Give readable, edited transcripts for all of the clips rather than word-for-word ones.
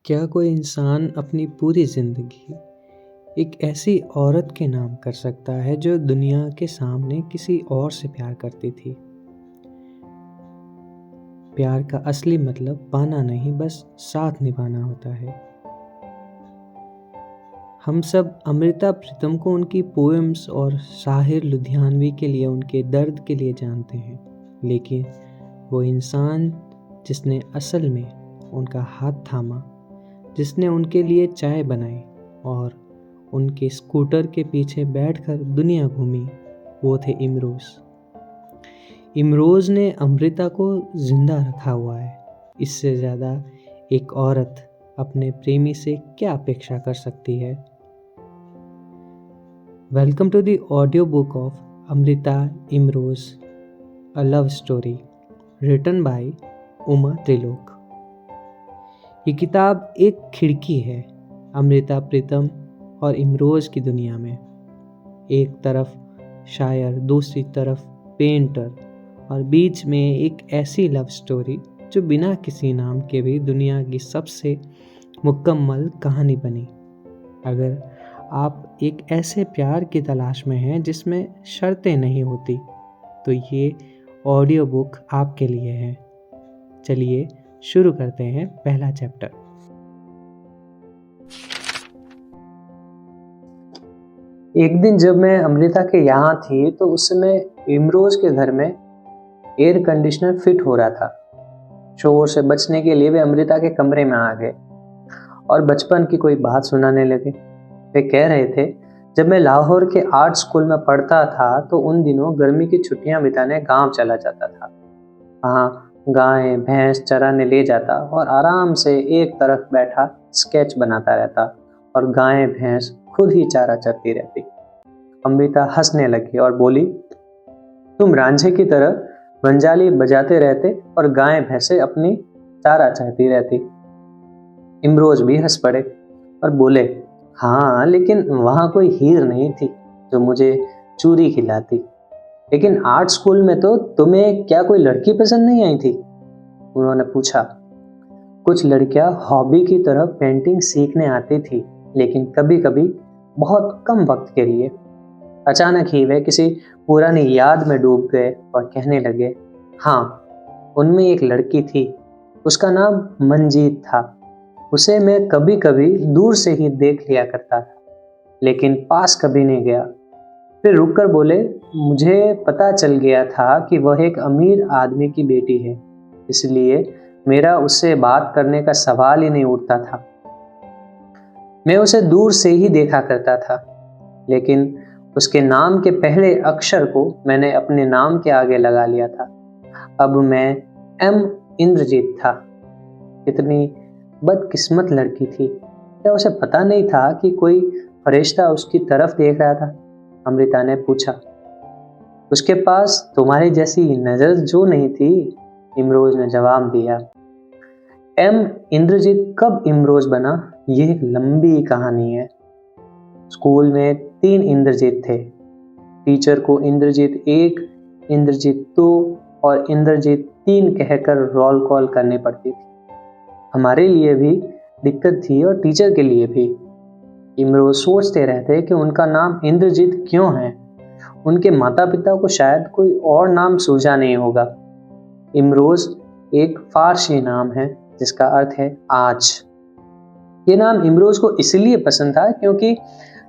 क्या कोई इंसान अपनी पूरी ज़िंदगी एक ऐसी औरत के नाम कर सकता है जो दुनिया के सामने किसी और से प्यार करती थी? प्यार का असली मतलब पाना नहीं, बस साथ निभाना होता है। हम सब अमृता प्रीतम को उनकी पोएम्स और साहिर लुधियानवी के लिए उनके दर्द के लिए जानते हैं, लेकिन वो इंसान जिसने असल में उनका हाथ थामा, जिसने उनके लिए चाय बनाई और उनके स्कूटर के पीछे बैठकर दुनिया घूमी, वो थे इमरोज़। इमरोज़ ने अमृता को जिंदा रखा हुआ है। इससे ज़्यादा एक औरत अपने प्रेमी से क्या अपेक्षा कर सकती है? Welcome to the audio book of Amrita Imroz, a love story written by Uma Trilok. ये किताब एक खिड़की है अमृता प्रीतम और इमरोज़ की दुनिया में। एक तरफ शायर, दूसरी तरफ पेंटर और बीच में एक ऐसी लव स्टोरी जो बिना किसी नाम के भी दुनिया की सबसे मुकम्मल कहानी बनी। अगर आप एक ऐसे प्यार की तलाश में हैं जिसमें शर्तें नहीं होती, तो ये ऑडियो बुक आपके लिए है। चलिए शुरू करते हैं पहला चैप्टर। एक दिन जब मैं अमृता के यहाँ थी तो उस समय इमरोज़ के घर में एयर कंडीशनर फिट हो रहा था। शोर से बचने के लिए वे अमृता के कमरे में आ गए और बचपन की कोई बात सुनाने लगे। वे कह रहे थे, जब मैं लाहौर के आर्ट स्कूल में पढ़ता था तो उन दिनों गर्मी की छुट्टियां बिताने गांव चला जाता था। वहाँ गायें भैंस चराने ले जाता और आराम से एक तरफ बैठा स्केच बनाता रहता और गायें भैंस खुद ही चारा चरती रहती। अमृता हंसने लगी और बोली, तुम रांझे की तरह बंजाली बजाते रहते और गायें भैंसें अपनी चारा चाहती रहती। इमरोज भी हंस पड़े और बोले, हाँ, लेकिन वहाँ कोई हीर नहीं थी जो मुझे चूरी खिलाती। लेकिन आर्ट स्कूल में तो तुम्हें क्या कोई लड़की पसंद नहीं आई थी? उन्होंने पूछा। कुछ लड़कियां हॉबी की तरह पेंटिंग सीखने आती थी, लेकिन कभी कभी बहुत कम वक्त के लिए। अचानक ही वे किसी पुरानी याद में डूब गए और कहने लगे, हाँ, उनमें एक लड़की थी, उसका नाम मंजीत था। उसे मैं कभी कभी दूर से ही देख लिया करता था, लेकिन पास कभी नहीं गया। फिर रुककर बोले, मुझे पता चल गया था कि वह एक अमीर आदमी की बेटी है, इसलिए मेरा उससे बात करने का सवाल ही नहीं उठता था। मैं उसे दूर से ही देखा करता था, लेकिन उसके नाम के पहले अक्षर को मैंने अपने नाम के आगे लगा लिया था। अब मैं एम इंद्रजीत था। कितनी बदकिस्मत लड़की थी। क्या उसे पता नहीं था कि कोई फरिश्ता उसकी तरफ देख रहा था? अमृता ने पूछा। उसके पास तुम्हारी जैसी नजर जो नहीं थी, इमरोज ने जवाब दिया। एम इंद्रजीत कब इमरोज बना, यह एक लंबी कहानी है। स्कूल में 3 इंद्रजीत थे। टीचर को इंद्रजीत 1, इंद्रजीत 2 और इंद्रजीत 3 कहकर रोल कॉल करनी पड़ती थी। हमारे लिए भी दिक्कत थी और टीचर के लिए भी। इमरोज सोचते रहते कि उनका नाम इंद्रजीत क्यों है। उनके माता पिता को शायद कोई और नाम सूझा नहीं होगा। इमरोज एक फारसी नाम है जिसका अर्थ है आज। ये नाम इमरोज को इसलिए पसंद था क्योंकि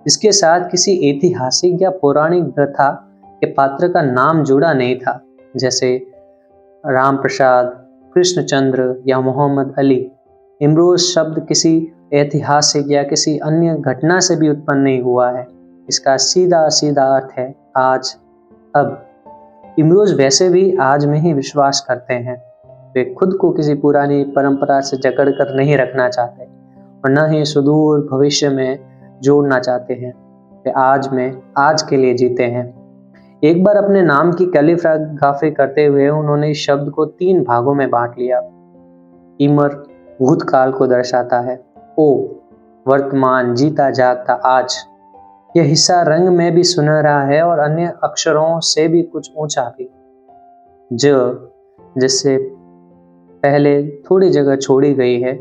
इसके साथ किसी ऐतिहासिक या पौराणिक प्रथा के पात्र का नाम जुड़ा नहीं था, जैसे राम प्रसाद, कृष्णचंद्र या मोहम्मद अली। इमरोज शब्द किसी ऐतिहासिक या किसी अन्य घटना से भी उत्पन्न नहीं हुआ है। इसका सीधा सीधा अर्थ है आज, अब। इमरोज वैसे भी आज में ही विश्वास करते हैं। वे खुद को किसी पुरानी परंपरा से जकड़ कर नहीं रखना चाहते और न ही सुदूर भविष्य में जोड़ना चाहते हैं। वे आज में आज के लिए जीते हैं। एक बार अपने नाम की कैलिग्राफी करते हुए उन्होंने इस शब्द को 3 भागों में बांट लिया। इमर भूतकाल को दर्शाता है, ओ वर्तमान जीता जागता आज। यह हिस्सा रंग में भी सुनहरा है और अन्य अक्षरों से भी कुछ ऊंचा भी। ज जिससे पहले थोड़ी जगह छोड़ी गई है,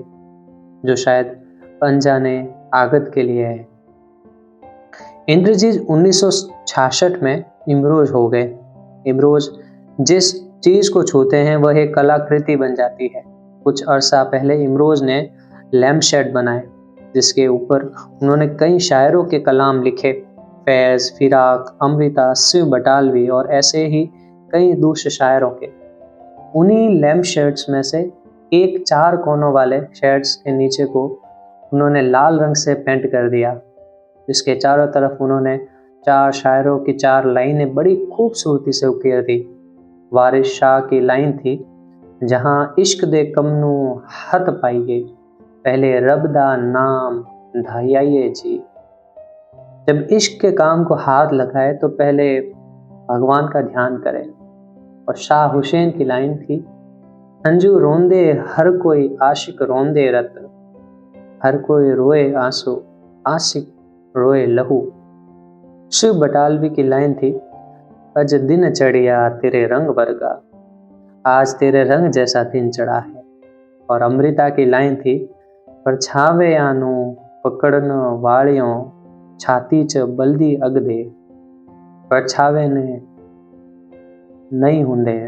जो शायद अनजाने आगत के लिए है। इंद्रजीत 1966 में इमरोज हो गए। इमरोज जिस चीज को छूते हैं वह एक कलाकृति बन जाती है। कुछ अरसा पहले इमरोज ने लैम्प शेड बनाए, जिसके ऊपर उन्होंने कई शायरों के कलाम लिखे। फैज, फिराक, अमृता, शिव बटालवी और ऐसे ही कई दूसरे शायरों के। उन्हीं लैम्प शेड्स में से एक 4 कोनों वाले शेड्स के नीचे को उन्होंने लाल रंग से पेंट कर दिया, जिसके चारों तरफ उन्होंने 4 शायरों की 4 लाइनें बड़ी खूबसूरती से उकेर दी। वारिस शाह की लाइन थी, जहां इश्क दे कमनू हथ पाइए, पहले रब दा नाम धाइये जी। जब इश्क के काम को हाथ लगाए तो पहले भगवान का ध्यान करें। और शाह हुसैन की लाइन थी, अंजू रोंदे हर कोई आशिक रोंदे रत, हर कोई रोए आंसू आशिक रोए लहू। शिव बटालवी की लाइन थी, अज दिन चढ़िया तेरे रंग वर्गा, आज तेरे रंग जैसा दिन चढ़ा है। और अमृता की लाइन थी, परछावे आनू पकड़न वालियों, छाती च बल्दी अगदे, परछावे ने नहीं हुंदे।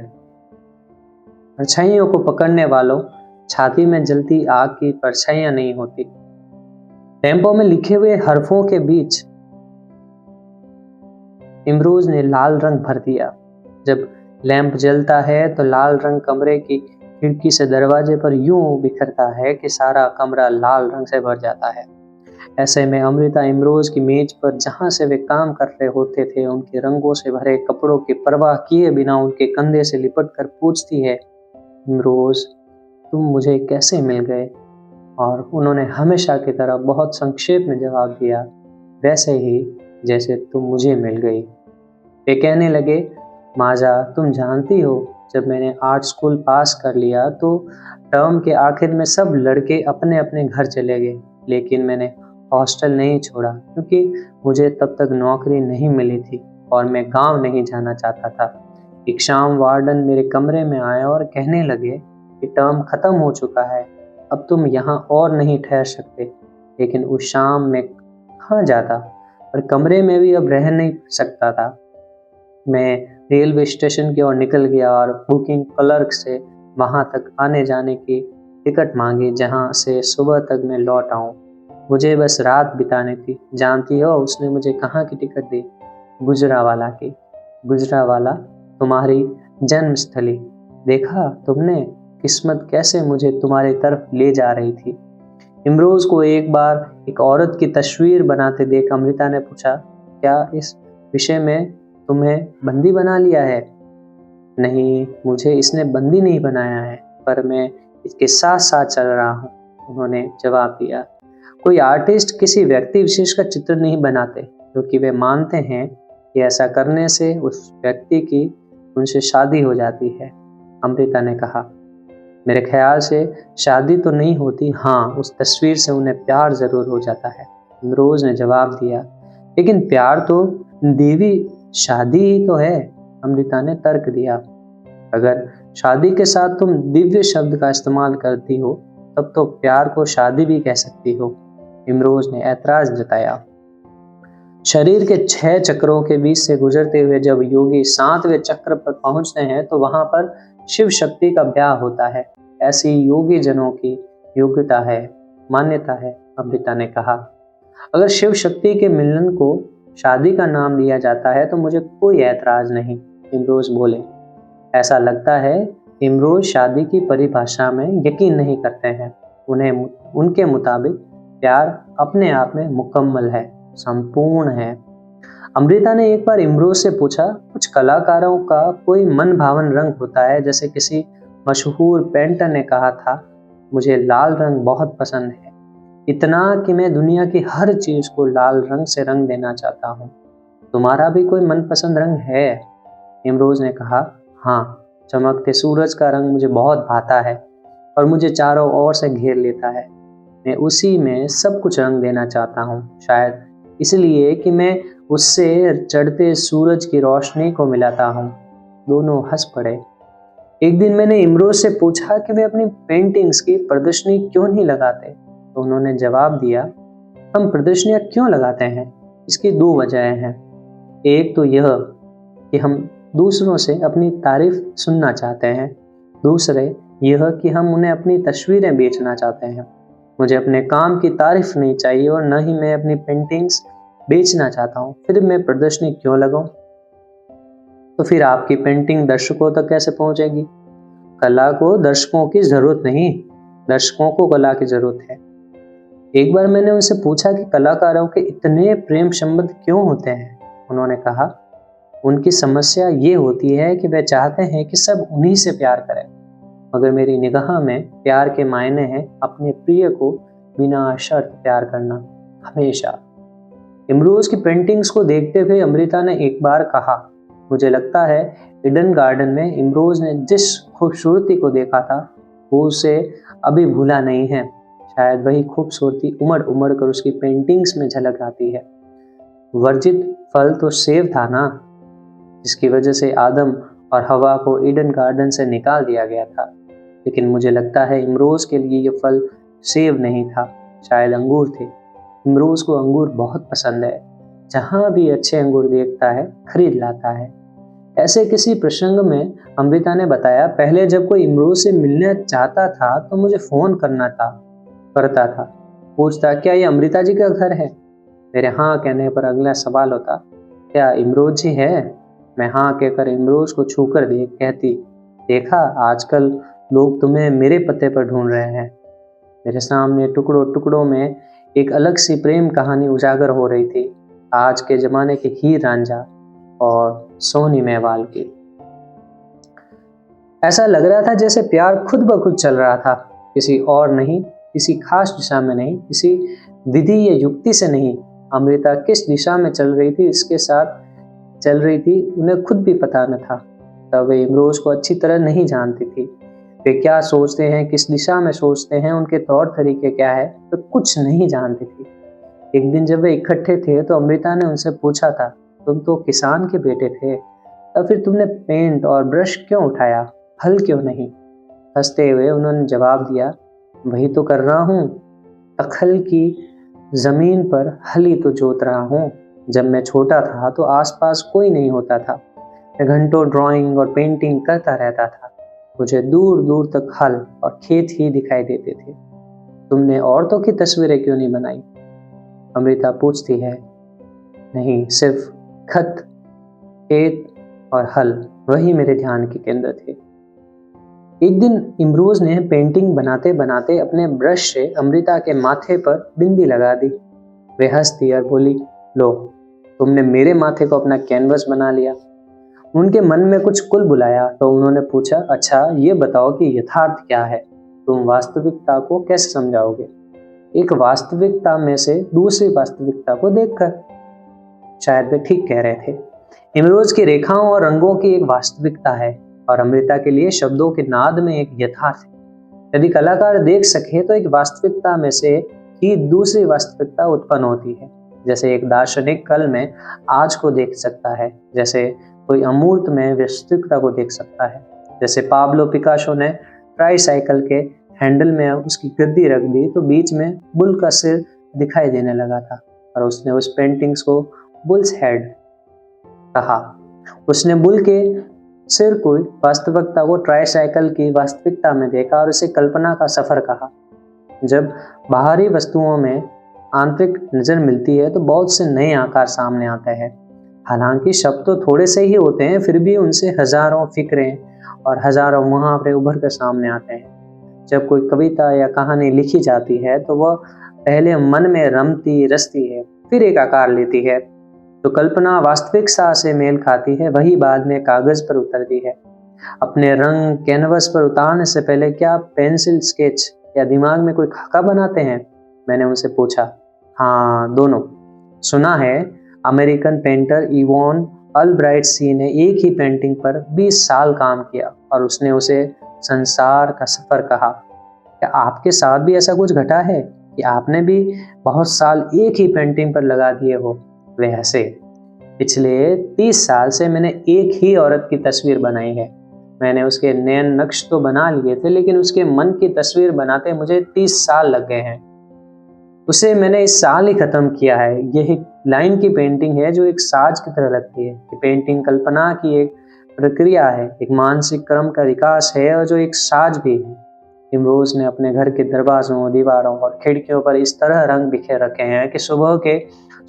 परछाइयों को पकड़ने वालों, छाती में जलती आग की परछाइयां नहीं होती। टेम्पो में लिखे हुए हरफों के बीच इमरोज ने लाल रंग भर दिया। जब लैंप जलता है तो लाल रंग कमरे की खिड़की से दरवाजे पर यूं बिखरता है कि सारा कमरा लाल रंग से भर जाता है। ऐसे में अमृता इमरोज की मेज पर जहां से वे काम कर रहे होते थे, उनके रंगों से भरे कपड़ों की परवाह किए बिना उनके कंधे से लिपट कर पूछती है, इमरोज तुम मुझे कैसे मिल गए? और उन्होंने हमेशा की तरह बहुत संक्षेप में जवाब दिया, वैसे ही जैसे तुम मुझे मिल गई। वे कहने लगे, माजा तुम जानती हो, जब मैंने आर्ट स्कूल पास कर लिया तो टर्म के आखिर में सब लड़के अपने अपने घर चले गए, लेकिन मैंने हॉस्टल नहीं छोड़ा क्योंकि मुझे तब तक नौकरी नहीं मिली थी और मैं गांव नहीं जाना चाहता था। एक शाम वार्डन मेरे कमरे में आए और कहने लगे कि टर्म खत्म हो चुका है, अब तुम यहाँ और नहीं ठहर सकते। लेकिन उस शाम मैं कहाँ जाता और कमरे में भी अब रह नहीं सकता था। मैं रेलवे स्टेशन की ओर निकल गया और बुकिंग क्लर्क से वहां तक आने जाने की टिकट मांगी, जहां से सुबह तक मैं लौट आऊं। मुझे बस रात बितानी थी। जानती हो उसने मुझे कहाँ की टिकट दी? गुजरावाला की। गुजरावाला तुम्हारी जन्मस्थली। देखा तुमने किस्मत कैसे मुझे तुम्हारी तरफ ले जा रही थी। इमरोज को एक बार एक औरत की तस्वीर बनाते देख अमृता ने पूछा, क्या इस विषय में तुम्हें बंदी बना लिया है? नहीं, मुझे इसने बंदी नहीं बनाया है, पर मैं इसके साथ साथ चल रहा हूँ, उन्होंने जवाब दिया। कोई आर्टिस्ट किसी व्यक्ति विशेष का चित्र नहीं बनाते, क्योंकि वे मानते हैं कि ऐसा करने से उस व्यक्ति की उनसे शादी हो जाती है। अमृता ने कहा, मेरे ख्याल से शादी तो नहीं होती, हाँ उस तस्वीर से उन्हें प्यार जरूर हो जाता है। इमरोज ने जवाब दिया, लेकिन प्यार तो देवी शादी ही तो है। अमृता ने तर्क दिया, अगर शादी के साथ तुम दिव्य शब्द का इस्तेमाल करती हो तब तो प्यार को शादी भी कह सकती हो। इमरोज ने ऐतराज जताया। शरीर के 6 चक्रों के बीच से गुजरते हुए जब योगी 7वें चक्र पर पहुंचते हैं तो वहां पर शिव शक्ति का ब्याह होता है। ऐसी योगी जनों की योग्यता है, मान्यता है, अमृता ने कहा। अगर शिव शक्ति के मिलन को शादी का नाम दिया जाता है तो मुझे कोई ऐतराज नहीं, इमरोज बोले। ऐसा लगता है इमरोज शादी की परिभाषा में यकीन नहीं करते हैं। उनके मुताबिक प्यार अपने आप में मुकम्मल है, संपूर्ण है। अमृता ने एक बार इमरोज से पूछा, कुछ कलाकारों का कोई मन भावन रंग होता है, जैसे किसी मशहूर पेंटर ने कहा था, मुझे लाल रंग बहुत पसंद है, इतना कि मैं दुनिया की हर चीज को लाल रंग से रंग देना चाहता हूँ। तुम्हारा भी कोई मनपसंद रंग है? इमरोज ने कहा, हाँ, चमकते सूरज का रंग मुझे बहुत भाता है और मुझे चारों ओर से घेर लेता है। मैं उसी में सब कुछ रंग देना चाहता हूँ, शायद इसलिए कि मैं उससे चढ़ते सूरज की रोशनी को मिलाता हूँ। दोनों हंस पड़े। एक दिन मैंने इमरोज से पूछा कि वे अपनी पेंटिंग्स की प्रदर्शनी क्यों नहीं लगाते। तो उन्होंने जवाब दिया, हम प्रदर्शनियाँ क्यों लगाते हैं? इसकी दो वजहें हैं। एक तो यह कि हम दूसरों से अपनी तारीफ सुनना चाहते हैं, दूसरे यह कि हम उन्हें अपनी तस्वीरें बेचना चाहते हैं। मुझे अपने काम की तारीफ नहीं चाहिए और न ही मैं अपनी पेंटिंग्स बेचना चाहता हूँ, फिर मैं प्रदर्शनी क्यों लगाऊं? तो फिर आपकी पेंटिंग दर्शकों तक कैसे पहुंचेगी? कला को दर्शकों की जरूरत नहीं, दर्शकों को कला की जरूरत है। एक बार मैंने उनसे पूछा कि कलाकारों के इतने प्रेम संबंध क्यों होते हैं? उन्होंने कहा, उनकी समस्या ये होती है कि वे चाहते हैं कि सब उन्हीं से प्यार करें, मगर मेरी निगाह में प्यार के मायने हैं अपने प्रिय को बिना शर्त प्यार करना, हमेशा। इमरोज की पेंटिंग्स को देखते हुए अमृता ने एक बार कहा, मुझे लगता है ईडन गार्डन में इमरोज ने जिस खूबसूरती को देखा था वो उसे अभी भूला नहीं है। शायद वही खूबसूरती उमड़ उमड़ कर उसकी पेंटिंग्स में झलक आती है। वर्जित फल तो सेब था ना, जिसकी वजह से आदम और हवा को ईडन गार्डन से निकाल दिया गया था। लेकिन मुझे लगता है इमरोज के लिए ये फल सेब नहीं था, शायद अंगूर थे। इमरोज को अंगूर बहुत पसंद है, जहाँ भी अच्छे अंगूर देखता है खरीद लाता है। ऐसे किसी प्रसंग में अमृता ने बताया, पहले जब कोई इमरोज से मिलने चाहता था तो मुझे फोन करता था, पूछता क्या ये अमृता जी का घर है? मेरे हाँ कहने पर अगला सवाल होता, क्या इमरोज जी है? मैं हाँ कहकर इमरोज को छूकर कहती, देखा आजकल लोग तुम्हें मेरे पते पर ढूंढ रहे हैं। मेरे सामने टुकड़ों टुकड़ों में एक अलग सी प्रेम कहानी उजागर हो रही थी, आज के जमाने के हीर रांझा और सोनी मेवाल की। ऐसा लग रहा था जैसे प्यार खुद ब खुद चल रहा था, किसी और नहीं, किसी खास दिशा में नहीं, किसी विधि या युक्ति से नहीं। अमृता किस दिशा में चल रही थी, इसके साथ चल रही थी, उन्हें खुद भी पता न था। तब वे इमरोज को अच्छी तरह नहीं जानती थी। वे क्या सोचते हैं, किस दिशा में सोचते हैं, उनके तौर तरीके क्या है, तो कुछ नहीं जानती थी। एक दिन जब वे इकट्ठे थे तो अमृता ने उनसे पूछा था, तुम तो किसान के बेटे थे, तब फिर तुमने पेंट और ब्रश क्यों उठाया, फल क्यों नहीं? हंसते हुए उन्होंने जवाब दिया, वही तो कर रहा हूँ, तखल की जमीन पर हली तो जोत रहा हूँ। जब मैं छोटा था तो आसपास कोई नहीं होता था, मैं घंटों ड्राइंग और पेंटिंग करता रहता था। मुझे दूर दूर तक हल और खेत ही दिखाई देते थे। तुमने औरतों की तस्वीरें क्यों नहीं बनाई? अमृता पूछती है। नहीं, सिर्फ खत, खेत और हल, वही मेरे ध्यान के केंद्र थे। एक दिन इमरोज ने पेंटिंग बनाते बनाते अपने ब्रश से अमृता के माथे पर बिंदी लगा दी। वे हंसती और बोली, लो, तुमने मेरे माथे को अपना कैनवस बना लिया। उनके मन में कुछ कुल बुलाया तो उन्होंने पूछा, अच्छा ये बताओ कि यथार्थ क्या है? तुम वास्तविकता को कैसे समझाओगे? एक वास्तविकता में से दूसरी वास्तविकता को देखकर। शायद वे ठीक कह रहे थे। इमरोज की रेखाओं और रंगों की एक वास्तविकता है और अमृता के लिए शब्दों के नाद में एक यथार्थ है। यदि कलाकार देख सके तो एक वास्तविकता में से ही दूसरी वास्तविकता उत्पन्न होती है। जैसे एक दार्शनिक कल में आज को देख सकता है, जैसे कोई अमूर्त में वास्तविकता को देख सकता है। जैसे पाब्लो पिकासो ने ट्राईसाइकिल के हैंडल में उसकी गद्दी रख दी तो बीच में बुल का सिर दिखाई देने लगा था और उसने उस पेंटिंग्स को बुल्स हेड कहा। उसने बुल के सिर को वास्तविकता को ट्राईसाइकिल की वास्तविकता में देखा और उसे कल्पना का सफर कहा। जब बाहरी वस्तुओं में आंतरिक नजर मिलती है तो बहुत से नए आकार सामने आते हैं। हालांकि शब्द तो थोड़े से ही होते हैं, फिर भी उनसे हजारों फिक्रें और हजारों मुहावरे उभर कर सामने आते हैं। जब कोई कविता या कहानी लिखी जाती है तो वह पहले मन में रचती है, फिर एक आकार लेती है। तो कल्पना वास्तविकता से मेल खाती है, वही बाद में कागज पर उतरती है। अपने रंग कैनवस पर उतारने से पहले क्या पेंसिल स्केच या दिमाग में कोई खाका बनाते हैं? मैंने उनसे पूछा। हाँ, दोनों। सुना है अमेरिकन पेंटर इवॉन अल्ब्राइटसी ने एक ही पेंटिंग पर 20 साल काम किया और उसने उसे संसार का सफर कहा। क्या आपके साथ भी ऐसा कुछ घटा है कि आपने भी बहुत साल एक ही पेंटिंग पर लगा दिए हो? वे हंसे। पिछले 30 साल से मैंने एक ही औरत की तस्वीर बनाई है। मैंने उसके नैन नक्श तो बना लिए थे, लेकिन उसके मन की तस्वीर बनाते मुझे 30 साल लग गए हैं। उसे मैंने इस साल ही खत्म किया है। यह एक लाइन की पेंटिंग है जो एक साज की तरह लगती है। ये पेंटिंग कल्पना की एक प्रक्रिया है, एक मानसिक क्रम का विकास है और जो एक साज भी है। इमरोज ने अपने घर के दरवाजों, दीवारों और खिड़कियों पर इस तरह रंग बिखेर रखे हैं कि सुबह के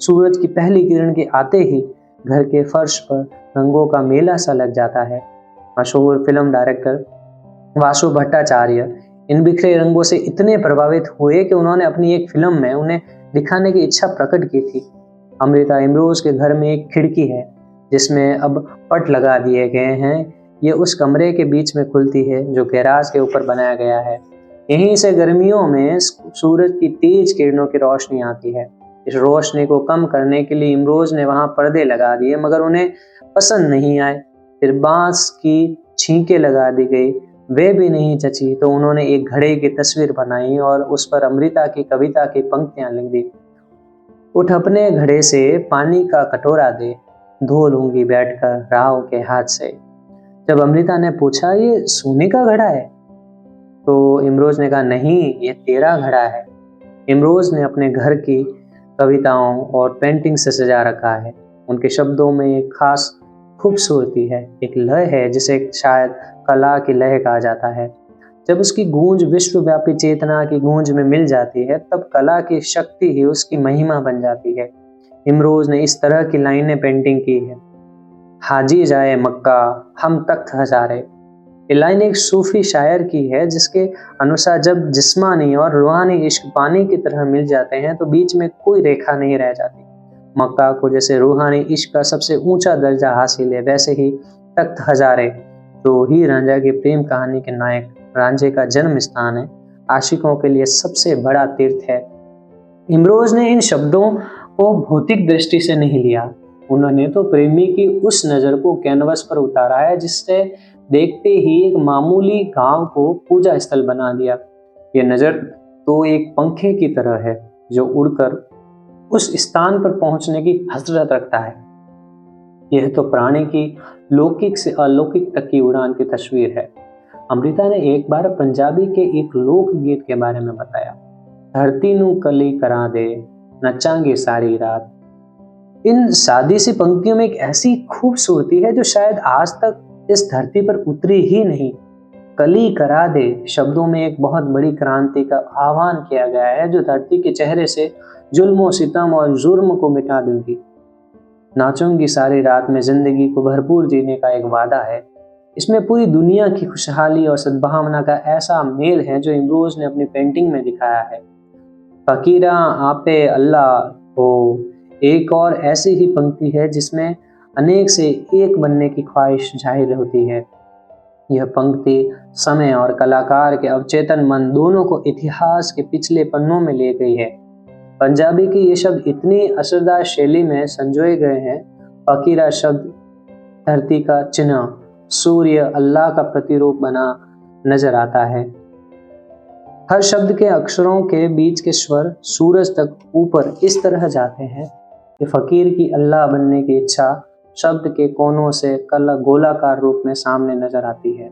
सूरज की पहली किरण के आते ही घर के फर्श पर रंगों का मेला सा लग जाता है। मशहूर फिल्म डायरेक्टर वासु भट्टाचार्य इन बिखरे रंगों से इतने प्रभावित हुए कि उन्होंने अपनी एक फिल्म में उन्हें दिखाने की इच्छा प्रकट की थी। अमृता इमरोज के घर में एक खिड़की है जिसमें अब पट लगा दिए गए हैं। ये उस कमरे के बीच में खुलती है जो गैराज के ऊपर बनाया गया है। यहीं से गर्मियों में सूरज की तेज किरणों की रोशनी आती है। इस रोशनी को कम करने के लिए इमरोज ने वहां पर्दे लगा दिए, मगर उन्हें पसंद नहीं आए। फिर बांस की छींके लगा दी गई, वे भी नहीं जची तो उन्होंने एक घड़े की तस्वीर बनाई और उस पर अमृता की कविता की पंक्तियां लिख दी। उठ अपने घड़े से पानी का कटोरा दे, धो लूंगी बैठकर राव के हाथ से। जब अमृता ने पूछा ये सोने का घड़ा है, तो इमरोज ने कहा नहीं, ये तेरा घड़ा है। इमरोज ने अपने घर की कविताओं और पेंटिंग से सजा रखा है। उनके शब्दों में एक खास खूबसूरती है, एक लय है जिसे शायद कला की लय कहा जाता है। जब उसकी गूंज विश्वव्यापी चेतना की गूंज में मिल जाती है, तब कला की शक्ति ही उसकी महिमा बन जाती है। इमरोज ने इस तरह की लाइनें पेंटिंग की है। हाजी जाए मक्का हम तख्त हजारे। ये लाइन एक सूफी शायर की है जिसके अनुसार जब जिस्मानी और रूहानी इश्क पानी की तरह मिल जाते हैं तो बीच में कोई रेखा नहीं रह जाती। मक्का को जैसे रूहानी इश्क का सबसे ऊंचा दर्जा हासिल है, वैसे ही तख्त हजारे जो हीर रांझा की प्रेम कहानी के नायक रांझे का जन्म स्थान है, आशिकों के लिए सबसे बड़ा तीर्थ है। इमरोज ने इन शब्दों को भौतिक दृष्टि से नहीं लिया, उन्होंने तो प्रेमी की उस नजर को कैनवस पर उतारा है जिससे देखते ही एक मामूली गांव को पूजा स्थल बना दिया। यह नजर तो एक पंखे की तरह है जो उड़कर उस स्थान पर पहुंचने की हसरत रखता है। यह तो प्राणी की लौकिक से अलौकिक तक की उड़ान की तस्वीर है। अमृता ने एक बार पंजाबी के एक लोकगीत के बारे में बताया, धरती नू कली करा दे नचांगे सारी रात। इन सादी सी पंक्तियों में एक ऐसी खूबसूरती है जो शायद आज तक इस धरती पर उतरी ही नहीं। कली करा दे शब्दों में एक बहुत बड़ी क्रांति का आह्वान किया गया है जो धरती के चेहरे से जुल्म सितम और जुर्म को मिटा देगी। नाचूंगी सारी रात में जिंदगी को भरपूर जीने का एक वादा है। इसमें पूरी दुनिया की खुशहाली और सद्भावना का ऐसा मेल है जो इमरोज ने अपनी पेंटिंग में दिखाया है। फकीरा आपे अल्लाह हो एक और ऐसी ही पंक्ति है जिसमें अनेक से एक बनने की ख्वाहिश जाहिर होती है। यह पंक्ति समय और कलाकार के अवचेतन मन दोनों को इतिहास के पिछले पन्नों में ले गई है। पंजाबी के ये शब्द इतनी असरदार शैली में संजोए गए हैं। फकीरा शब्द धरती का चिन्ह, सूर्य अल्लाह का प्रतिरूप बना नजर आता है। हर शब्द के अक्षरों के बीच के स्वर सूरज तक ऊपर इस तरह जाते हैं कि फकीर की अल्लाह बनने की इच्छा शब्द के कोनों से कला गोलाकार रूप में सामने नजर आती है।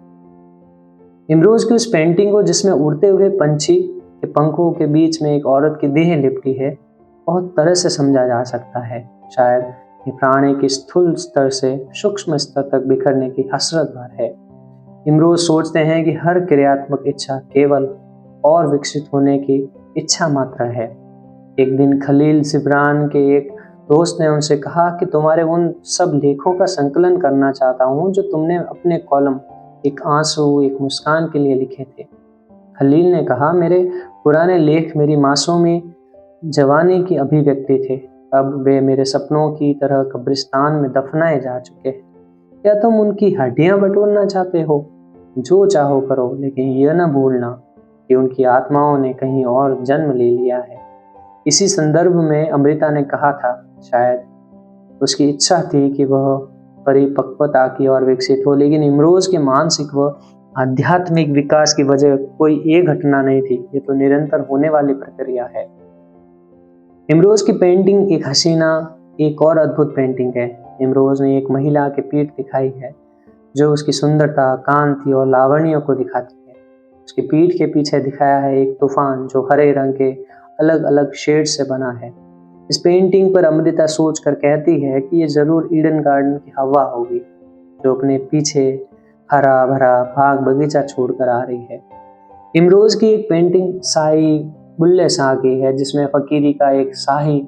इमरोज की उस पेंटिंग को जिसमें उड़ते हुए पंछी के पंखों के बीच में एक औरत की देह लिपटी है, बहुत तरह से समझा जा सकता है। शायद ये प्राणी की स्थूल स्तर से सूक्ष्म स्तर तक बिखरने की हसरत भर है। इमरोज सोचते हैं कि हर क्रियात्मक इच्छा केवल और विकसित होने की इच्छा मात्र है। एक दिन खलील जिब्रान के एक दोस्त ने उनसे कहा कि तुम्हारे उन सब लेखों का संकलन करना चाहता हूँ जो तुमने अपने कॉलम एक आंसू एक मुस्कान के लिए लिखे थे। खलील ने कहा, मेरे पुराने लेख मेरी मासूमी जवानी की अभिव्यक्ति थे, अब वे मेरे सपनों की तरह कब्रिस्तान में दफनाए जा चुके हैं। क्या तुम उनकी हड्डियां बटोरना चाहते हो? जो चाहो करो, लेकिन यह न भूलना कि उनकी आत्माओं ने कहीं और जन्म ले लिया है। इसी संदर्भ में अमृता ने कहा था, शायद उसकी इच्छा थी कि वह परिपक्वता की ओर विकसित हो, लेकिन इमरोज के मानसिक व आध्यात्मिक विकास की वजह कोई एक घटना नहीं थी, ये तो निरंतर होने वाली प्रक्रिया है। इमरोज की पेंटिंग एक हसीना एक और अद्भुत पेंटिंग है। इमरोज ने एक महिला की पीठ दिखाई है जो उसकी सुंदरता, कांति और लावण्य को दिखाती है। उसकी पीठ के पीछे दिखाया है एक तूफान जो हरे रंग के अलग अलग शेड से बना है। इस पेंटिंग पर अमृता सोच कर कहती है कि ये जरूर ईडन गार्डन की हवा होगी जो अपने पीछे हरा भरा बाग बगीचा छोड़कर आ रही है। इमरोज की एक पेंटिंग साई बुल्ले शाह की है जिसमें फकीरी का एक शाही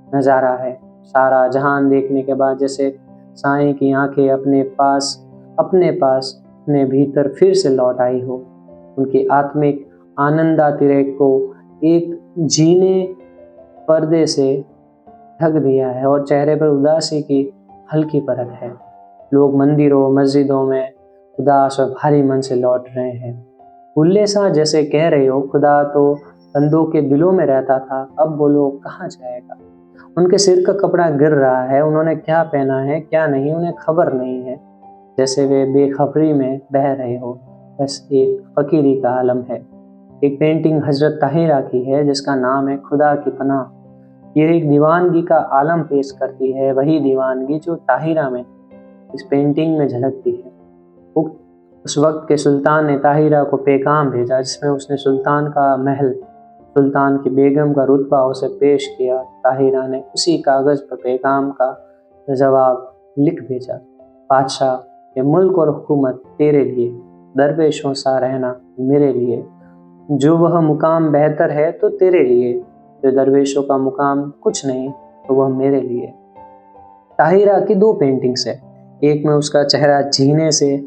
नज़ारा है। सारा जहान देखने के बाद जैसे साईं की आंखें अपने पास अपने भीतर फिर से लौट आई हो। उनकी आत्मिक आनंदातिरेक को एक जीने पर्दे से ढक दिया है और चेहरे पर उदासी की हल्की परत है। लोग मंदिरों मस्जिदों में उदास और भारी मन से लौट रहे हैं। बुल्ले शाह जैसे कह रहे हो, खुदा तो बंदों के दिलों में रहता था, अब वो लोग कहाँ जाएगा। उनके सिर का कपड़ा गिर रहा है, उन्होंने क्या पहना है क्या नहीं उन्हें खबर नहीं है, जैसे वे बेखबरी में बह रहे हो। बस एक फकीरी का आलम है। एक पेंटिंग हजरत ताहिरा की है जिसका नाम है खुदा की पनाह। यह एक दीवानगी का आलम पेश करती है, वही दीवानगी जो ताहिरा में इस पेंटिंग में झलकती है। उस वक्त के सुल्तान ने ताहिरा को पैगाम भेजा जिसमें उसने सुल्तान का महल, सुल्तान की बेगम का रुतबा उसे पेश किया। ताहिरा ने उसी कागज़ पर पैगाम का जवाब लिख भेजा, बादशाह, ये मुल्क और हुकूमत तेरे लिए, दरवेशों सा रहना मेरे लिए। जो वह मुकाम बेहतर है तो तेरे लिए, जो दरवेशों का मुकाम कुछ नहीं तो वह मेरे लिए। ताहिरा की 2 पेंटिंग्स है, एक में उसका चेहरा जीने से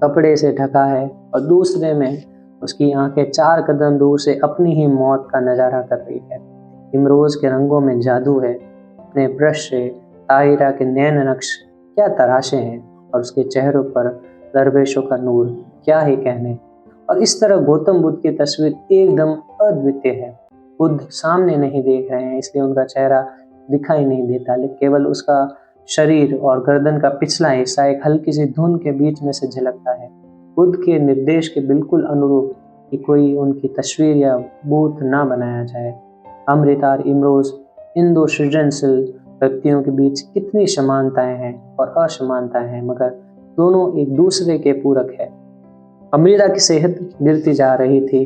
कपड़े से ढका है और दूसरे में उसकी आंखें 4 कदम दूर से अपनी ही मौत का नज़ारा कर रही है। इमरोज के रंगों में जादू है। अपने ब्रश से ताहिरा के नैन नक्श क्या तराशे हैं और उसके चेहरों पर दरवेशों का नूर क्या ही कहने। और इस तरह गौतम बुद्ध की तस्वीर एकदम अद्वितीय है। बुद्ध सामने नहीं देख रहे हैं इसलिए उनका चेहरा दिखाई नहीं देता, लेकिन केवल उसका शरीर और गर्दन का पिछला हिस्सा एक हल्की सी धुन के बीच में से झलकता है। बुद्ध के निर्देश के बिल्कुल अनुरूप कि कोई उनकी तस्वीर या बूथ ना बनाया जाए। अमृता और इमरोज, इन 2 सृजनशील व्यक्तियों के बीच कितनी समानताएं हैं और असमानताएं हैं, मगर दोनों एक दूसरे के पूरक है। अमृता की सेहत गिरती जा रही थी।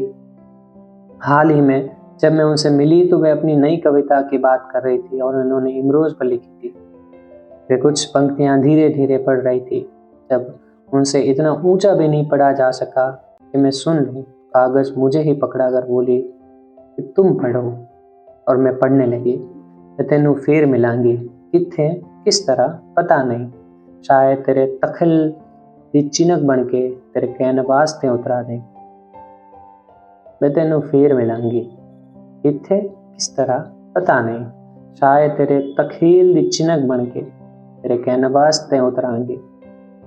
हाल ही में जब मैं उनसे मिली तो वे अपनी नई कविता की बात कर रही थी और उन्होंने इमरोज पर लिखी थी। वे कुछ पंक्तियां धीरे धीरे पढ़ रही थी। जब उनसे इतना ऊंचा भी नहीं पढ़ा जा सका कि मैं सुन लूं, कागज मुझे ही पकड़ा कर बोली कि तुम पढ़ो, और मैं पढ़ने लगी। मैं तेनू फिर मिलांगी, किथे किस तरह पता नहीं, शायद तेरे तखल दी चिनक बन के तेरे कैनवास ते उतरा दे। मैं तेनू फिर मिलांगी, किथे किस तरह पता नहीं, शायद तेरे तखील दी चिनक बन के तेरे कैनवास ते उतरांगी।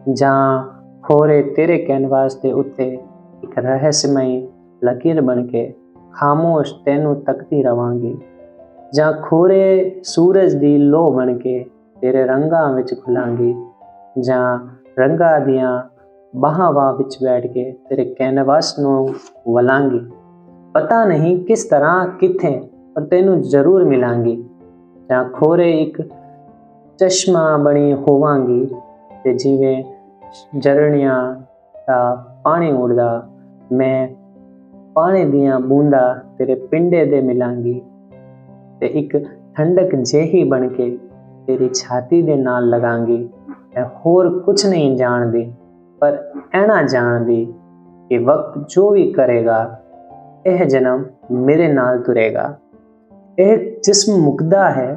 जहाँ खोरे तेरे कैनवास दे उत्ते एक रहस्यमयी लकीर बन के खामोश तेनू तकती रवांगी। जहाँ खोरे सूरज दी लो बन के तेरे रंगा विच खुलांगी। जहाँ रंगा दियां बाहां विच बैठ के तेरे कैनवास नू वलांगी। पता नहीं किस तरह किथे पर तेनू जरूर मिलांगी। जहाँ खोरे एक चश्मा बनी होवांगी ते जिवें झरनियां दा पानी उड़दा, मैं पानी दियां बूंदा तेरे पिंडे दे मिलांगी ते एक ठंडक जेही बन के तेरी छाती दे नाल लगांगी। मैं होर कुछ नहीं जानदी पर ऐना जानदी कि वक्त जो भी करेगा यह जन्म मेरे नाल तुरेगा। एक जिस्म मुकदा है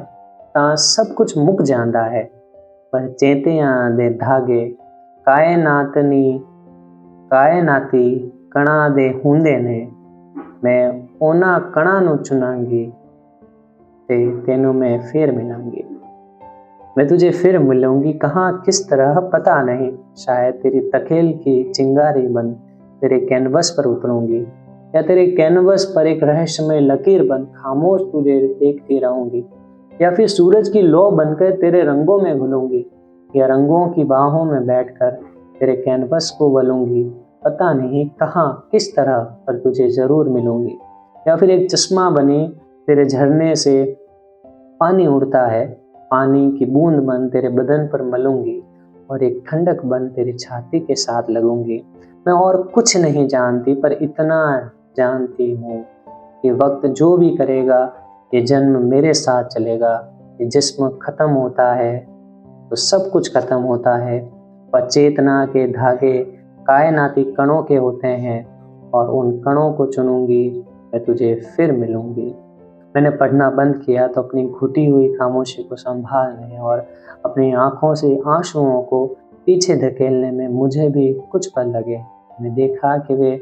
तां सब कुछ मुक जांदा है, पर चेतियां दे धागे कायनाती कणा दे हुंदे ने। मैं ओना कणा नू चुनांगी ते तेनू मैं फिर मिलांगी। मैं तुझे फिर मिलूंगी, कहाँ किस तरह पता नहीं, शायद तेरी तकेल की चिंगारी बन तेरे कैनवस पर उतरूंगी, या तेरे कैनवस पर एक रहस्यमय लकीर बन खामोश तुझे देखती रहूंगी, या फिर सूरज की लौ बनकर तेरे रंगों में घुलूंगी, या रंगों की बाहों में बैठकर तेरे कैनवस को वलूंगी। पता नहीं कहाँ किस तरह पर तुझे जरूर मिलूंगी। या फिर एक चश्मा बनी तेरे झरने से पानी उड़ता है, पानी की बूंद बन तेरे बदन पर मलूंगी और एक ठंडक बन तेरी छाती के साथ लगूंगी। मैं और कुछ नहीं जानती पर इतना जानती हूँ कि वक्त जो भी करेगा ये जन्म मेरे साथ चलेगा, ये जिस्म खत्म होता है तो सब कुछ खत्म होता है, पर चेतना के धागे कायनाती कणों के होते हैं और उन कणों को चुनूंगी, मैं तुझे फिर मिलूंगी। मैंने पढ़ना बंद किया तो अपनी घुटी हुई खामोशी को संभालने और अपनी आंखों से आंसुओं को पीछे धकेलने में मुझे भी कुछ पल लगे। मैंने देखा कि वे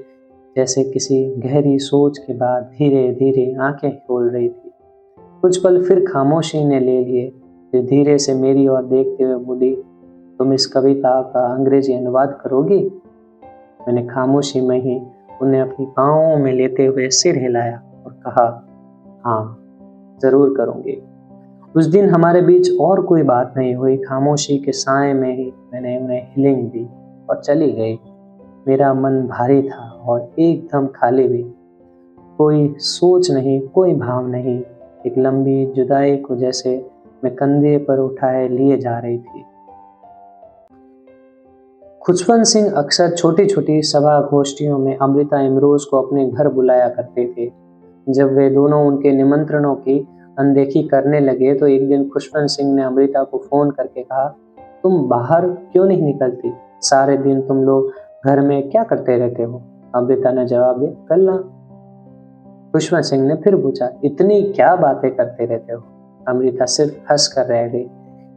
जैसे किसी गहरी सोच के बाद धीरे धीरे आंखें खोल रही थी। कुछ पल फिर खामोशी ने ले लिए, फिर धीरे से मेरी ओर देखते हुए बोली, तुम इस कविता का अंग्रेजी अनुवाद करोगी? मैंने खामोशी में ही उन्हें अपनी बाहों में लेते हुए सिर हिलाया और कहा, हाँ जरूर करूँगी। उस दिन हमारे बीच और कोई बात नहीं हुई। खामोशी के साए में ही मैंने उन्हें हिलिंग दी और चली गई। मेरा मन भारी था और एकदम खाली भी। कोई सोच नहीं, कोई भाव नहीं। एक लंबी जुदाई को जैसे मैं कंधे पर उठाए लिए जा रही थी। खुशवंत सिंह अक्सर छोटी छोटी सभा गोष्ठियों में अमृता इमरोज को अपने घर बुलाया करते थे। जब वे दोनों उनके निमंत्रणों की अनदेखी करने लगे तो एक दिन खुशवंत सिंह ने अमृता को फोन करके कहा, तुम बाहर क्यों नहीं निकलती? सारे दिन तुम लोग घर में क्या करते रहते हो? अमृता ने जवाब दिया, कल। खुशवंत सिंह ने फिर पूछा, इतनी क्या बातें करते रहते हो? अमृता सिर्फ हंस कर रह गई।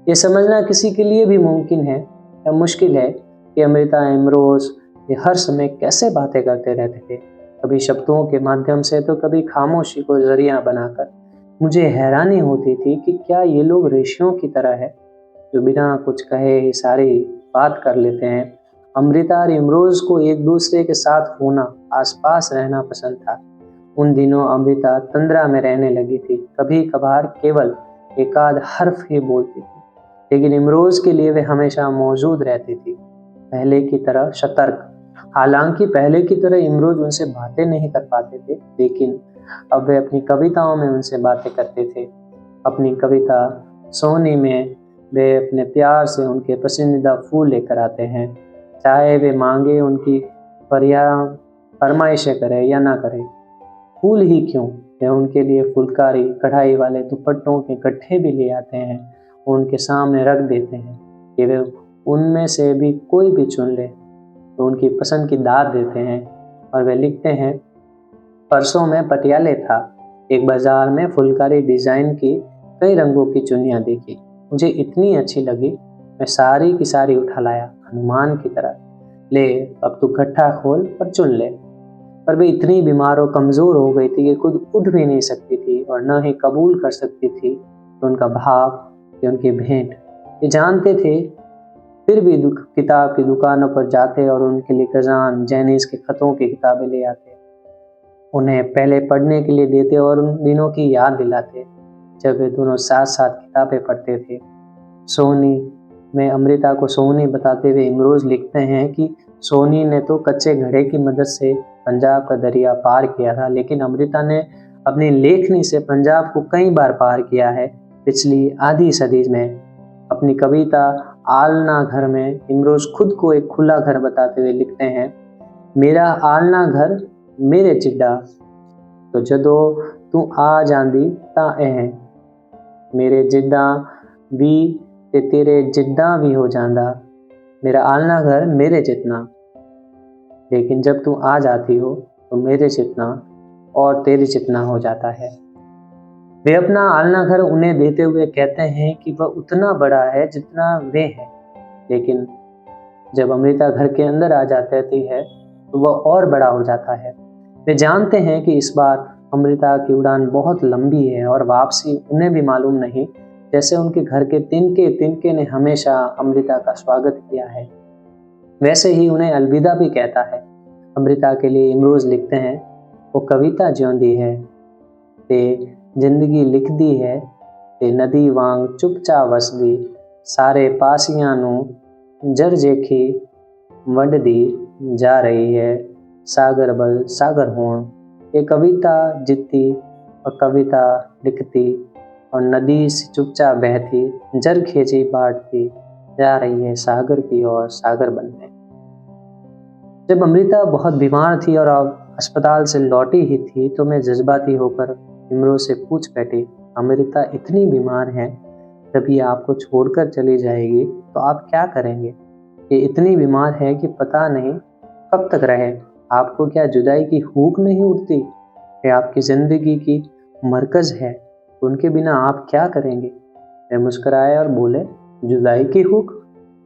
ये समझना किसी के लिए भी मुमकिन है या मुश्किल है कि अमृता इमरोज ये हर समय कैसे बातें करते रहते थे, कभी शब्दों के माध्यम से तो कभी खामोशी को जरिया बनाकर। मुझे हैरानी होती थी कि क्या ये लोग ऋषियों की तरह है जो बिना कुछ कहे ही सारी बात कर लेते हैं। अमृता और इमरोज को एक दूसरे के साथ होना, आसपास रहना पसंद था। उन दिनों अमृता तंद्रा में रहने लगी थी, कभी कभार केवल एक आध हर्फ ही बोलती थी, लेकिन इमरोज के लिए वे हमेशा मौजूद रहती थी, पहले की तरह सतर्क। हालांकि पहले की तरह इमरोज उनसे बातें नहीं कर पाते थे, लेकिन अब वे अपनी कविताओं में उनसे बातें करते थे। अपनी कविता सोनी में वे अपने प्यार से उनके पसंदीदा फूल लेकर आते हैं, चाहे वे मांगे उनकी फरमाइशें करे या ना करे। फूल ही क्यों, वे उनके लिए फुलकारी कढ़ाई वाले दुपट्टों के गट्ठे भी ले आते हैं, उनके सामने रख देते हैं कि वे उनमें से भी कोई भी चुन ले, तो उनकी पसंद की दाद देते हैं। और वे लिखते हैं, परसों में पटियाले था, एक बाजार में फुलकारी डिजाइन की कई रंगों की चुन्नियां देखी, मुझे इतनी अच्छी लगी, मैं सारी की सारी उठा लाया, हनुमान की तरह। ले अब तू गट्ठा खोल और चुन ले। पर वे इतनी बीमार और कमजोर हो गई थी कि खुद उठ भी नहीं सकती थी और न ही कबूल कर सकती थी कि उनका भाव या उनकी भेंट। ये जानते थे, फिर भी किताब की दुकानों पर जाते और उनके लिए गजान जैनिस के खतों की किताबें ले आते, उन्हें पहले पढ़ने के लिए देते और उन दिनों की याद दिलाते जब वे दोनों साथ साथ किताबें पढ़ते थे। सोनी में अमृता को सोनी बताते हुए इमरोज लिखते हैं कि सोनी ने तो कच्चे घड़े की मदद से पंजाब का दरिया पार किया था, लेकिन अमृता ने अपनी लेखनी से पंजाब को कई बार पार किया है। पिछली आधी सदी में अपनी कविता आलना घर में इमरोज खुद को एक खुला घर बताते हुए लिखते हैं, मेरा आलना घर मेरे चिड्डा, तो जदों तू आ जांदी तां ऐ, मेरे जिद्दा भी ते तेरे जिद्दा भी हो जांदा, मेरा आलना घर मेरे जितना, लेकिन जब तू आ जाती हो तो मेरे जितना और तेरे जितना हो जाता है। वे अपना आलना घर उन्हें देते हुए कहते हैं कि वह उतना बड़ा है जितना वे हैं, लेकिन जब अमृता घर के अंदर आ जाती है तो वह और बड़ा हो जाता है। वे जानते हैं कि इस बार अमृता की उड़ान बहुत लंबी है और वापसी उन्हें भी मालूम नहीं, जैसे उनके घर के तिनके तिनके ने हमेशा अमृता का स्वागत किया है, वैसे ही उन्हें अलविदा भी कहता है। अमृता के लिए इमरोज लिखते हैं, वो कविता ज्योंदी है ते जिंदगी लिख दी है, ते नदी वांग चुपचा वसदी, सारे पासियां नू जर जेखी वंड दी जा रही है, सागर बल सागर होण। ये कविता जितती और कविता लिखती और नदी से चुपचाप बहती जर खींची बांटती जा रही है सागर की ओर सागर बनने। जब अमृता बहुत बीमार थी और अब अस्पताल से लौटी ही थी तो मैं जज्बाती होकर इमरोज से पूछ बैठी, अमृता इतनी बीमार है, जब ये आपको छोड़कर चली जाएगी तो आप क्या करेंगे? ये इतनी बीमार है कि पता नहीं कब तक रहे। आपको क्या जुदाई की हूक नहीं उठती? ये आपकी जिंदगी की मरकज है, उनके बिना आप क्या करेंगे? मैं मुस्कुराए और बोले, जुदाई की हूक?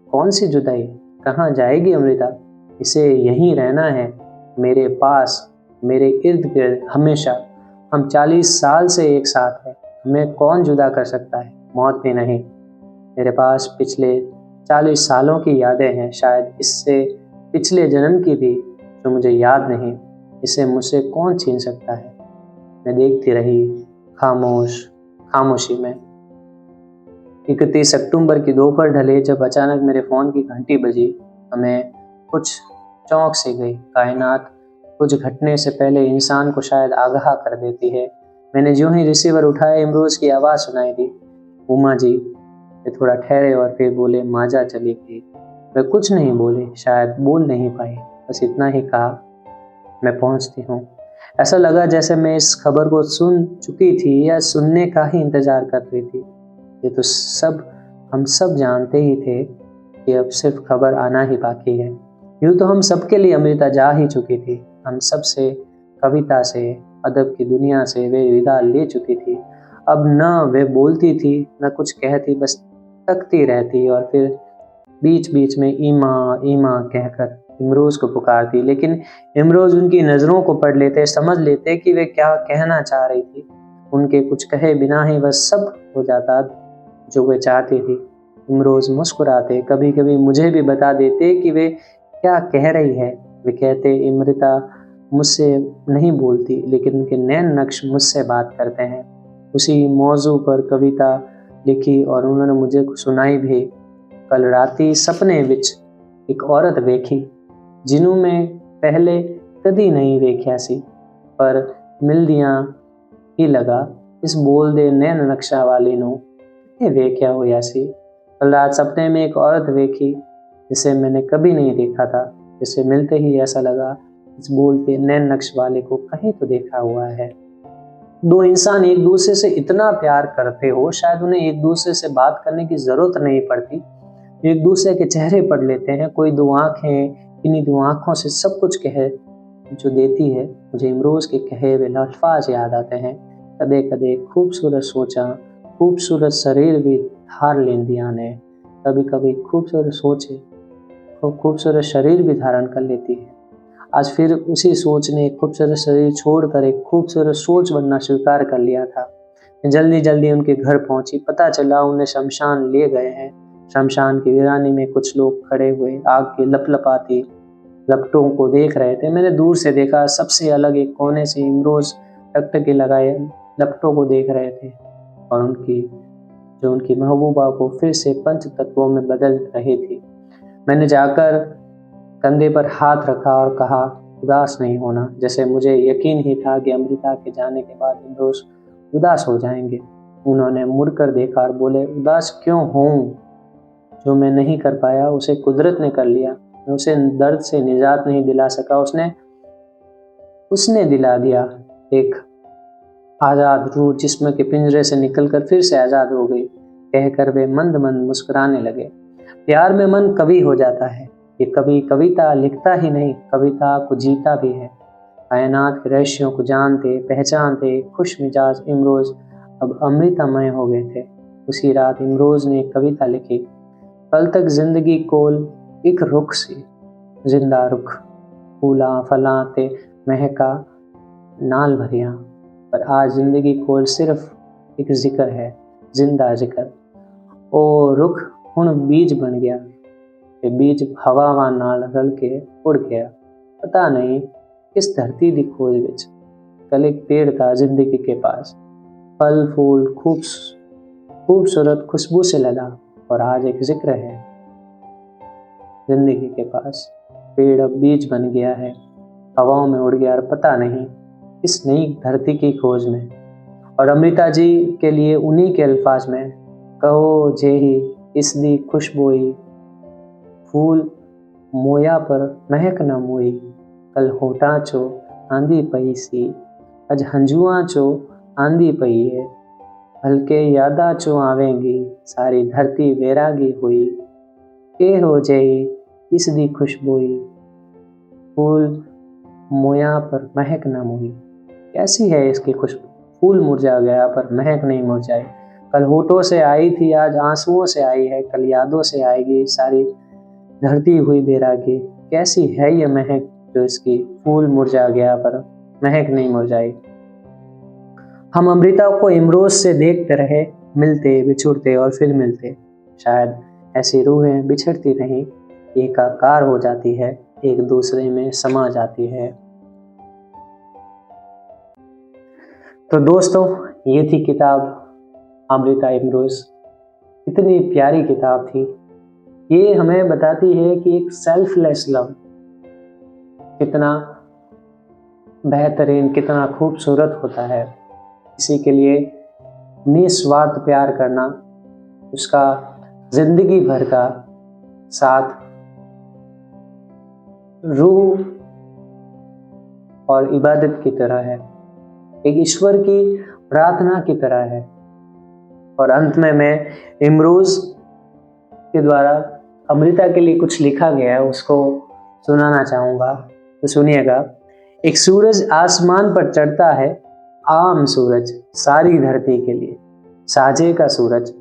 कौन सी जुदाई? कहाँ जाएगी अमृता? इसे यहीं रहना है, मेरे पास, मेरे इर्द गिर्द हमेशा। हम 40 साल से एक साथ हैं, हमें कौन जुदा कर सकता है? मौत भी नहीं। मेरे पास पिछले 40 सालों की यादें हैं, शायद इससे पिछले जन्म की भी, जो मुझे याद नहीं। इसे मुझसे कौन छीन सकता है? मैं देखती रही, खामोशी में। 31 अक्टूबर की दोपहर ढले जब अचानक मेरे फ़ोन की घंटी बजी, हमें कुछ चौंक सी गई। कायनात कुछ घटने से पहले इंसान को शायद आगाह कर देती है। मैंने जो ही रिसीवर उठाया, इमरोज की आवाज़ सुनाई दी, उमा जी। वे थोड़ा ठहरे और फिर बोले, माजा चली गई। मैं कुछ नहीं बोली, शायद बोल नहीं पाई, बस इतना ही कहा, मैं पहुंचती हूँ। ऐसा लगा जैसे मैं इस खबर को सुन चुकी थी या सुनने का ही इंतजार कर रही थी। ये तो हम सब जानते ही थे कि अब सिर्फ खबर आना ही बाकी है। यूँ तो हम सबके लिए अमृता जा ही चुकी थी। हम सब से, कविता से, अदब की दुनिया से वे विदा ले चुकी थी। अब न वे बोलती थी, न कुछ कहती, बस तकती रहती और फिर बीच बीच में ईमा ईमा कहकर इमरोज को पुकारती। लेकिन इमरोज उनकी नज़रों को पढ़ लेते, समझ लेते कि वे क्या कहना चाह रही थी। उनके कुछ कहे बिना ही वह सब हो जाता जो वे चाहती थी। इमरोज मुस्कुराते, कभी कभी मुझे भी बता देते कि वे क्या कह रही है। वे कहते, अमृता मुझसे नहीं बोलती, लेकिन उनके नैन नक्श मुझसे बात करते हैं। उसी मौजू पर कविता लिखी और उन्होंने मुझे सुनाई भी। कल राती सपने विच एक औरत वेखी, जिन्हों में पहले कदी नहीं वेख्या सी, पर मिलदियां ही लगा इस बोल दे नैन नक्शा वाली नू वेख्या होया सी। कल रात सपने में एक औरत वेखी, जिसे मैंने कभी नहीं देखा था। जिसे मिलते ही ऐसा लगा इस बोलते नैन नक्श वाले को कहीं तो देखा हुआ है। दो इंसान एक दूसरे से इतना प्यार करते हो, शायद उन्हें एक दूसरे से बात करने की जरूरत नहीं पड़ती। एक दूसरे के चेहरे पढ़ लेते हैं। कोई दो आंखें, इन्हीं दो आंखों से सब कुछ कहे जो देती है। मुझे इमरोज के कहे वे अल्फाज याद आते हैं, कदे कदे खूबसूरत सोचा, खूबसूरत शरीर भी धार लेंदियां ने। कभी कभी खूबसूरत सोचे खूबसूरत शरीर भी धारण कर लेती है। आज फिर उसी सोच ने एक खूबसूरत शरीर छोड़कर एक खूबसूरत सोच बनना स्वीकार कर लिया था। जल्दी जल्दी उनके घर पहुंची। पता चला उन्हें शमशान ले गए हैं। शमशान की वीरानी में कुछ लोग खड़े हुए आग की लपलपाती लपटों को देख रहे थे। मैंने दूर से देखा, सबसे अलग एक कोने से इमरोज टकटकी लगाए लपटों को देख रहे थे और उनकी महबूबा को फिर से पंच तत्वों में बदल रही थी। मैंने जाकर कंधे पर हाथ रखा और कहा, उदास नहीं होना। जैसे मुझे यकीन ही था कि अमृता के जाने के बाद इमरोज उदास हो जाएंगे। उन्होंने मुड़कर देखा और बोले, उदास क्यों हूँ? जो मैं नहीं कर पाया उसे कुदरत ने कर लिया। मैं उसे दर्द से निजात नहीं दिला सका, उसने दिला दिया। एक आज़ाद रूह जिस्म के पिंजरे से निकलकर फिर से आज़ाद हो गई। कहकर वे मंद मंद मुस्कुराने लगे। प्यार में मन कवि हो जाता है। ये कवि कविता लिखता ही नहीं, कविता को जीता भी है। कायनात के रहस्यों को जानते पहचानते खुश मिजाज इमरोज अब अमृतमय हो गए थे। उसी रात इमरोज ने एक कविता लिखी, कल तक जिंदगी कोल एक रुख सी, जिंदा रुख फूला फला ते महका नाल भरिया। पर आज जिंदगी कोल सिर्फ एक जिक्र है, जिंदा जिक्र। ओ रुख हुण बीज बन गया, ते बीज हवावां नाल रल के उड़ गया। पता नहीं किस धरती दी खोज विच कल एक पेड़ था जिंदगी के पास, फल फूल खूबसूरत खुशबू से लदा, और आज एक जिक्र है जिंदगी के पास। पेड़ अब बीज बन गया है, हवाओं में उड़ गया और पता नहीं इस नई धरती की खोज में। और अमृता जी के लिए उन्हीं के अल्फाज में, कहो जे ही इस दी खुशबोई, फूल मोया पर महक न मोई, कल होठा चो आंधी पई सी, अज हंजुआ चो आंधी पई है, हल्के यादा चो आवेंगी, सारी धरती वैरागी हुई, के हो जाई इसदी खुशबुई, फूल मोया पर महक न मोई। कैसी है इसकी खुशबू, फूल मुरझा गया पर महक नहीं मुरझाई। कल होठों से आई थी, आज आंसुओं से आई है, कल यादों से आएगी, सारी धरती हुई बैरागी। कैसी है ये महक जो इसकी फूल मुरझा गया पर महक नहीं मुरझाई। हम अमृता को इमरोज से देखते रहे, मिलते बिछुड़ते और फिर मिलते। शायद ऐसी रूहें बिछड़ती नहीं, एकाकार हो जाती है, एक दूसरे में समा जाती है। तो दोस्तों, ये थी किताब अमृता इमरोज। इतनी प्यारी किताब थी। ये हमें बताती है कि एक सेल्फलेस लव कितना बेहतरीन, कितना खूबसूरत होता है। किसी के लिए निस्वार्थ प्यार करना उसका जिंदगी भर का साथ, रूह और इबादत की तरह है, एक ईश्वर की प्रार्थना की तरह है। और अंत में मैं इमरोज के द्वारा अमृता के लिए कुछ लिखा गया है, उसको सुनाना चाहूँगा। तो सुनिएगा। एक सूरज आसमान पर चढ़ता है, आम सूरज सारी धरती के लिए, साजे का सूरज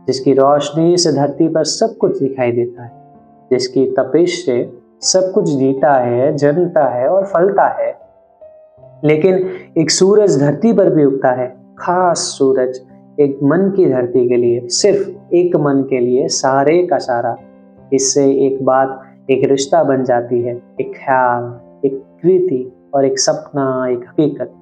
जिसकी रोशनी से धरती पर सब कुछ दिखाई देता है, जिसकी तपिश से सब कुछ जीता है, जन्मता है और फलता है। लेकिन एक सूरज धरती पर भी उगता है, खास सूरज, एक मन की धरती के लिए, सिर्फ एक मन के लिए, सारे का सारा। इससे एक बात, एक रिश्ता बन जाती है, एक ख्याल, एक कृति और एक सपना, एक हकीकत।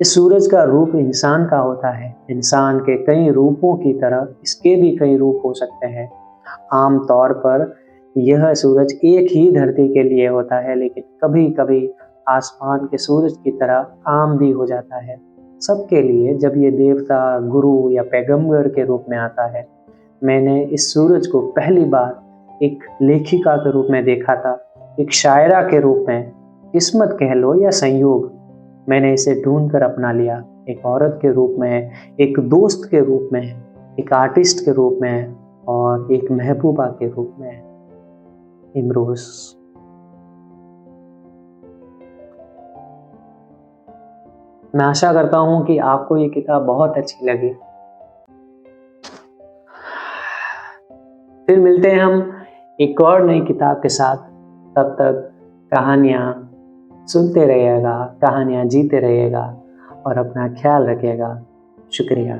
इस सूरज का रूप इंसान का होता है। इंसान के कई रूपों की तरह इसके भी कई रूप हो सकते हैं। आम तौर पर यह सूरज एक ही धरती के लिए होता है, लेकिन कभी कभी आसमान के सूरज की तरह आम भी हो जाता है सबके लिए, जब ये देवता, गुरु या पैगंबर के रूप में आता है। मैंने इस सूरज को पहली बार एक लेखिका के रूप में देखा था, एक शायरा के रूप में, किस्मत कह लो या संयोग। मैंने इसे ढूंढ कर अपना लिया, एक औरत के रूप में, एक दोस्त के रूप में, एक आर्टिस्ट के रूप में और एक महबूबा के रूप में। इमरोज। मैं आशा करता हूं कि आपको ये किताब बहुत अच्छी लगी। फिर मिलते हैं हम एक और नई किताब के साथ। तब तक कहानियाँ सुनते रहिएगा, कहानियाँ जीते रहिएगा और अपना ख्याल रखिएगा। शुक्रिया।